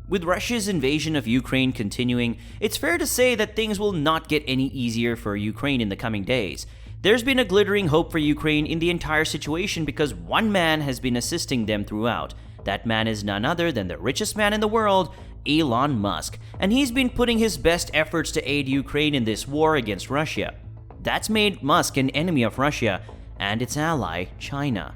With Russia's invasion of Ukraine continuing, it's fair to say that things will not get any easier for Ukraine in the coming days. There's been a glittering hope for Ukraine in the entire situation because one man has been assisting them throughout. That man is none other than the richest man in the world, Elon Musk, and he's been putting his best efforts to aid Ukraine in this war against Russia. That's made Musk an enemy of Russia and its ally, China.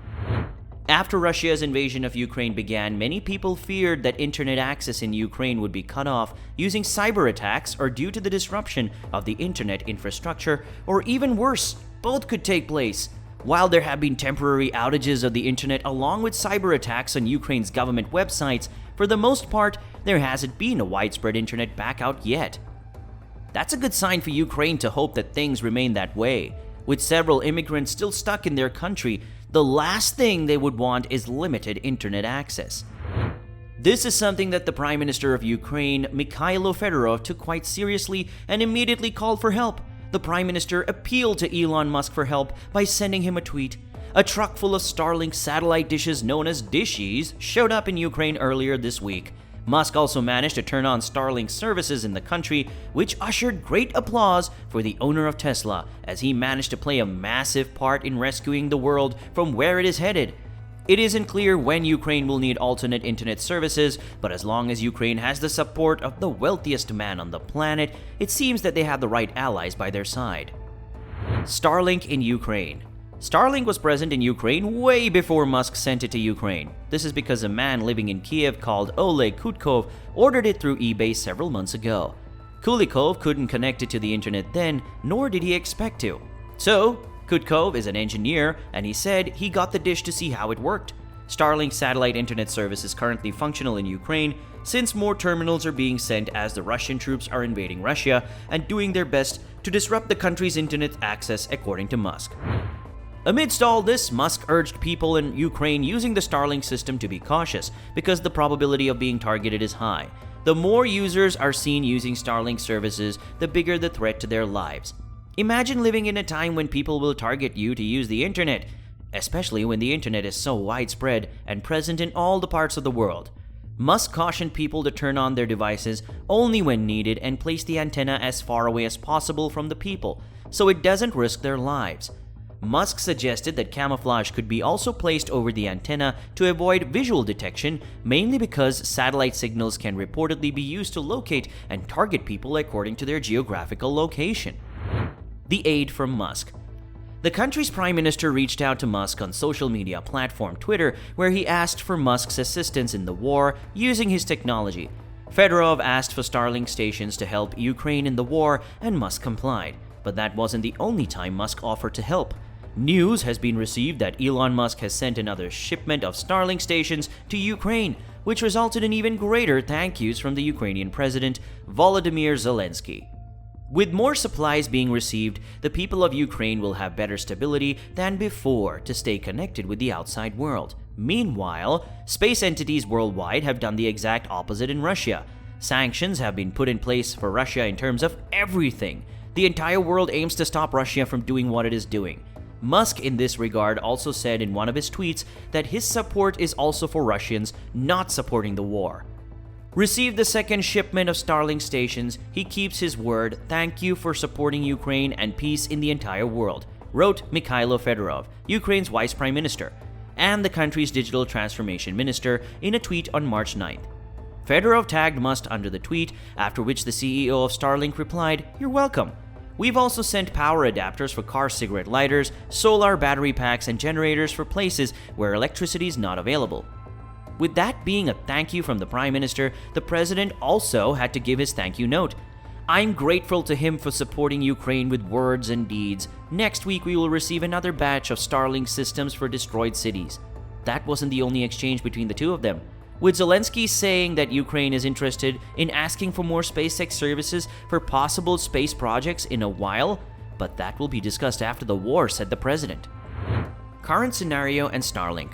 After Russia's invasion of Ukraine began, many people feared that internet access in Ukraine would be cut off using cyber attacks or due to the disruption of the internet infrastructure, or even worse, both could take place. While there have been temporary outages of the internet along with cyber attacks on Ukraine's government websites, for the most part, there hasn't been a widespread internet blackout yet. That's a good sign for Ukraine to hope that things remain that way. With several immigrants still stuck in their country, the last thing they would want is limited internet access. This is something that the Prime Minister of Ukraine, Mikhailo Fedorov, took quite seriously and immediately called for help. The Prime Minister appealed to Elon Musk for help by sending him a tweet. A truck full of Starlink satellite dishes known as dishies showed up in Ukraine earlier this week. Musk also managed to turn on Starlink services in the country, which ushered great applause for the owner of Tesla, as he managed to play a massive part in rescuing the world from where it is headed. It isn't clear when Ukraine will need alternate internet services, but as long as Ukraine has the support of the wealthiest man on the planet, it seems that they have the right allies by their side. Starlink in Ukraine. Starlink was present in Ukraine way before Musk sent it to Ukraine. This is because a man living in Kiev called Oleg Kutkov ordered it through eBay several months ago. Kulikov couldn't connect it to the internet then, nor did he expect to. So, Kutkov is an engineer, and he said he got the dish to see how it worked. Starlink satellite internet service is currently functional in Ukraine, since more terminals are being sent as the Russian troops are invading Russia and doing their best to disrupt the country's internet access, according to Musk. Amidst all this, Musk urged people in Ukraine using the Starlink system to be cautious because the probability of being targeted is high. The more users are seen using Starlink services, the bigger the threat to their lives. Imagine living in a time when people will target you to use the internet, especially when the internet is so widespread and present in all the parts of the world. Musk cautioned people to turn on their devices only when needed and place the antenna as far away as possible from the people, so it doesn't risk their lives. Musk suggested that camouflage could be also placed over the antenna to avoid visual detection, mainly because satellite signals can reportedly be used to locate and target people according to their geographical location. The aid from Musk. The country's prime minister reached out to Musk on social media platform Twitter, where he asked for Musk's assistance in the war using his technology. Fedorov asked for Starlink stations to help Ukraine in the war, and Musk complied. But that wasn't the only time Musk offered to help. News has been received that Elon Musk has sent another shipment of Starlink stations to Ukraine, which resulted in even greater thank yous from the Ukrainian president, Volodymyr Zelensky. With more supplies being received, the people of Ukraine will have better stability than before to stay connected with the outside world. Meanwhile, space entities worldwide have done the exact opposite in Russia. Sanctions have been put in place for Russia in terms of everything. The entire world aims to stop Russia from doing what it is doing. Musk, in this regard, also said in one of his tweets that his support is also for Russians not supporting the war. Received the second shipment of Starlink stations, he keeps his word. Thank you for supporting Ukraine and peace in the entire world, wrote Mikhailo Fedorov, Ukraine's vice prime minister, and the country's digital transformation minister in a tweet on March 9th. Fedorov tagged Musk under the tweet, after which the CEO of Starlink replied, "You're welcome. We've also sent power adapters for car cigarette lighters, solar battery packs, and generators for places where electricity is not available." With that being a thank you from the Prime Minister, the President also had to give his thank you note. "I'm grateful to him for supporting Ukraine with words and deeds. Next week we will receive another batch of Starlink systems for destroyed cities." That wasn't the only exchange between the two of them, with Zelensky saying that Ukraine is interested in asking for more SpaceX services for possible space projects in a while, but that will be discussed after the war, said the president. Current scenario and Starlink.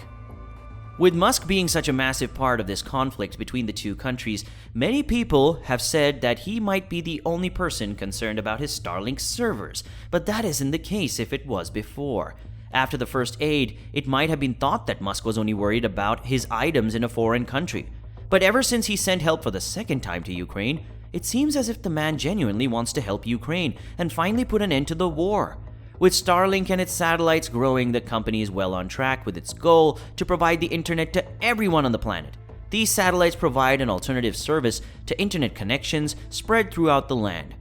With Musk being such a massive part of this conflict between the two countries, many people have said that he might be the only person concerned about his Starlink servers, but that isn't the case if it was before. After the first aid, it might have been thought that Musk was only worried about his items in a foreign country. But ever since he sent help for the second time to Ukraine, it seems as if the man genuinely wants to help Ukraine and finally put an end to the war. With Starlink and its satellites growing, the company is well on track with its goal to provide the internet to everyone on the planet. These satellites provide an alternative service to internet connections spread throughout the land.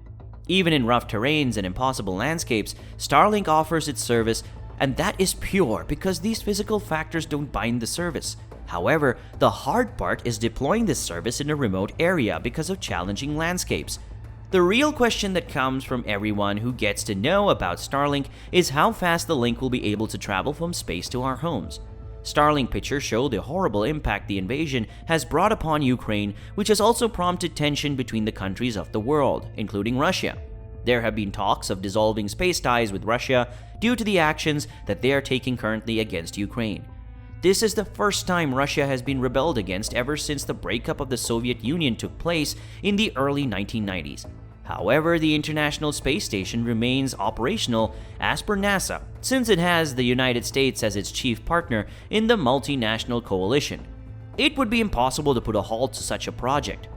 Even in rough terrains and impossible landscapes, Starlink offers its service, and that is pure because these physical factors don't bind the service. However, the hard part is deploying this service in a remote area because of challenging landscapes. The real question that comes from everyone who gets to know about Starlink is how fast the link will be able to travel from space to our homes. Starlink pictures show the horrible impact the invasion has brought upon Ukraine, which has also prompted tension between the countries of the world, including Russia. There have been talks of dissolving space ties with Russia due to the actions that they are taking currently against Ukraine. This is the first time Russia has been rebelled against ever since the breakup of the Soviet Union took place in the early 1990s. However, the International Space Station remains operational as per NASA, since it has the United States as its chief partner in the multinational coalition. It would be impossible to put a halt to such a project.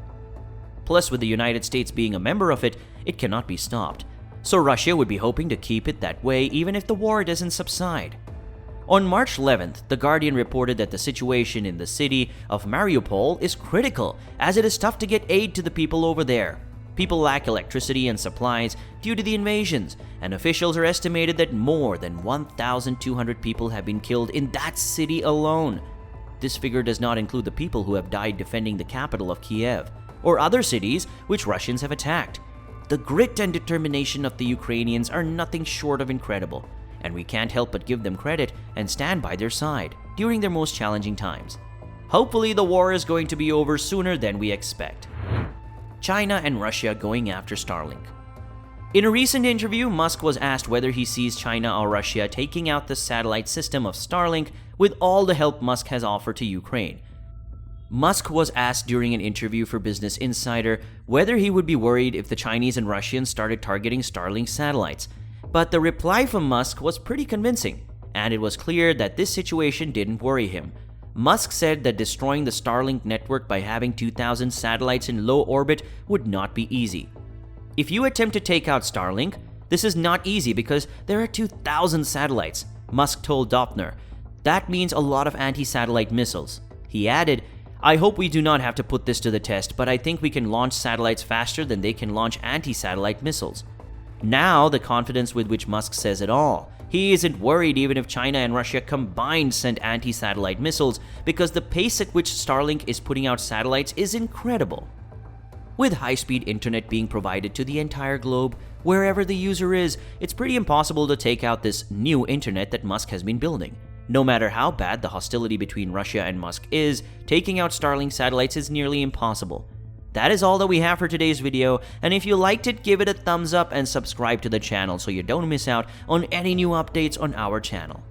Plus, with the United States being a member of it, it cannot be stopped. So Russia would be hoping to keep it that way even if the war doesn't subside. On March 11th, The Guardian reported that the situation in the city of Mariupol is critical, as it is tough to get aid to the people over there. People lack electricity and supplies due to the invasions, and officials are estimated that more than 1,200 people have been killed in that city alone. This figure does not include the people who have died defending the capital of Kiev, or other cities which Russians have attacked. The grit and determination of the Ukrainians are nothing short of incredible, and we can't help but give them credit and stand by their side during their most challenging times. Hopefully the war is going to be over sooner than we expect. China and Russia going after Starlink. In a recent interview, Musk was asked whether he sees China or Russia taking out the satellite system of Starlink with all the help Musk has offered to Ukraine. Musk was asked during an interview for Business Insider whether he would be worried if the Chinese and Russians started targeting Starlink satellites. But the reply from Musk was pretty convincing, and it was clear that this situation didn't worry him. Musk said that destroying the Starlink network by having 2,000 satellites in low orbit would not be easy. If you attempt to take out Starlink, this is not easy because there are 2,000 satellites, Musk told Doppner. That means a lot of anti-satellite missiles. He added, "I hope we do not have to put this to the test, but I think we can launch satellites faster than they can launch anti-satellite missiles." Now, the confidence with which Musk says it all. He isn't worried even if China and Russia combined send anti-satellite missiles because the pace at which Starlink is putting out satellites is incredible. With high-speed internet being provided to the entire globe, wherever the user is, it's pretty impossible to take out this new internet that Musk has been building. No matter how bad the hostility between Russia and Musk is, taking out Starlink satellites is nearly impossible. That is all that we have for today's video, and if you liked it, give it a thumbs up and subscribe to the channel so you don't miss out on any new updates on our channel.